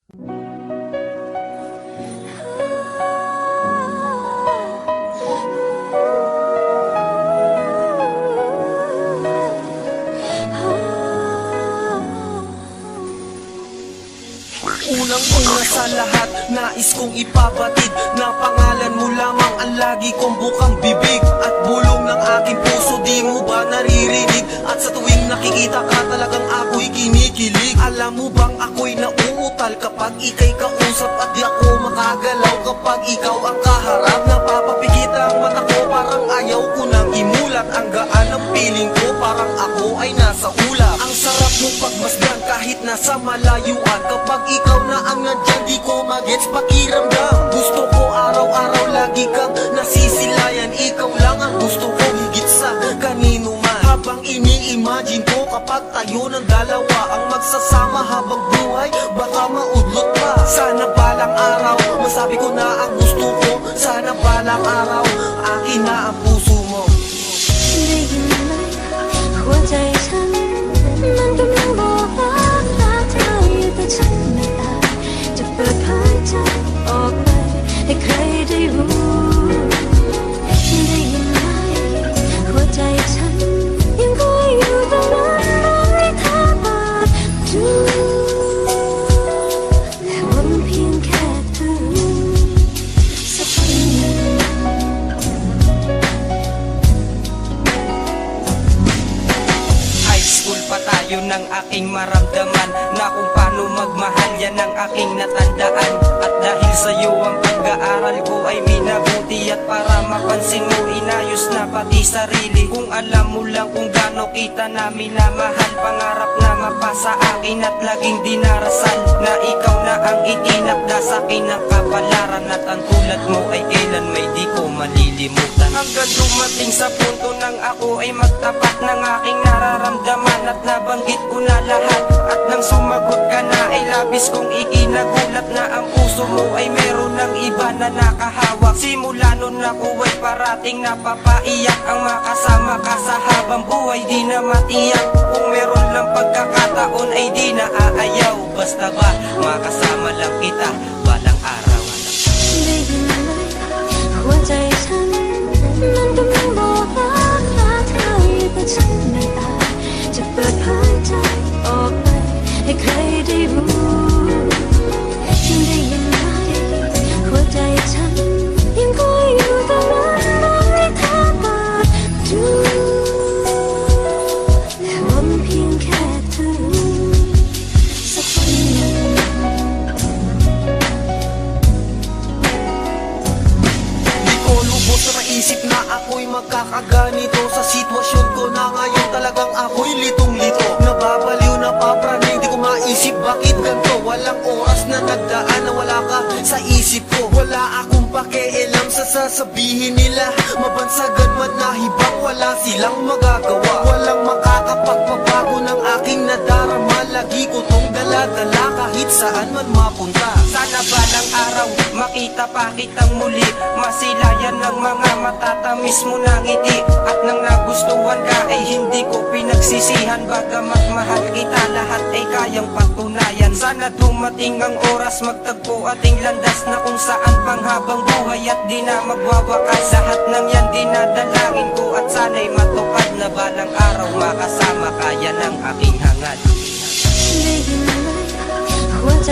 Unang-una sa lahat, nais kong ipabatid na pangalan mo lamang ang lagi kong bukang bibig at bulong ng aking puso. Di mo ba naririnig? At sa tuwing nakikita ka talagang ako'y kinikilig. Alam mo bang ako'y nauutal kapag ika'y kausap at di ako makagalaw kapag ikaw ang kaharap. Napapapikit ang mata ko, parang ayaw ko nang imulat. Ang gaan ng piling ko, parang ako ay nasa ulap. Ang sarap mong pagmasdan kahit nasa malayuan. Kapag ikaw na ang nandyan, di ko magets pakiramdam. Gusto ko araw-araw lagi kang nasisilayan. Ikaw lang ang gusto ko higit sa kanino man. Habang ini-imagine ko kapag tayo ng dalawa ang magsasama habang buhay, baka maudlot pa. Sana balang araw masabi ko na ang gusto ko. Sana balang araw akin na ang puso mo. หัวใจฉันมันกำลังบอกรักเธออยู่แต่ฉันไม่อาจจะเปิดเผยใจออกไปให้ใครได้รู้ได้ยินไหมหัวใจฉันยังคอยอยู่ตรงนั้นให้เธอเปิดดูและหวังเพียงแค่เธอสักทีหนึ่งPa tayo ng aking maramdaman na kung paano magmahal, yan ang aking natandaan. At dahil sa'yo ang pag-aaral ko ay minabuti, at para mapansin mo inayos na pati sarili. Kung alam mo lang kung gaano kita na minamahal, pangarap na mapasa akin at laging dinarasal na ikaw na ang itinakda sa'kin ng kapalaran. At ang tulad mo ay kailan may di ko malilimutan. Hanggang dumating sa punto nang ako ay magtapat ng aking nararamdaman at nabanggit ko na lahat. At nang sumagot ka na ay labis kong ikinagulat na ang puso mo ay meron ng iba na nakahawak. Simula nun ako ay parating napapaiyak. Ang makasama ka sa habang buhay di na matiyak. Kung meron lang pagkakataon ay di na aayaw. Basta ba makasama lang kita balang araw. ได้ยินไหมหัวใจฉันมันกำลังบอกรักเธออยู่แต่ฉันไม่อาจจะเปิดเผยใจออกไปให้ใครได้รู้ได้ยินไหมหัวใจฉันยังคอยอยู่ตรงนั้นให้เธอเปิดดูและหวังเพียงแค่เธอสักทีหนึ่งLubos na naisip na ako'y magkakaganito. Sa sitwasyon ko na ngayon talagang ako'y litong-lito. Nababaliw, napapraning, di ko maisip bakit ganito. Walang oras na nagdaan na wala ka sa isip ko. Wala akong pakialam sa sasabihin nila. Mabansagan man na hibang wala silang magagawa. Walang makakapagpabago ng aking nadarama. Lagi ko tong dala-dala kahit saan man mapunta. Sana balang araw makita pa kitang muli, masilayan ng mga matatamis mo na ngiti. At nang nagustuhan ka ay hindi ko pinagsisihan. Bagamat mahal kita lahat ay kayang patunayan. Sana dumating ang oras magtagpo ating landas na kung saan panghabang buhay at di na magwawakas. Lahat ng yan dinadalangin ko at sana'y matupad na balang araw makasama ka, yan ang aking hangad. ได้ยินไหมหัวใจ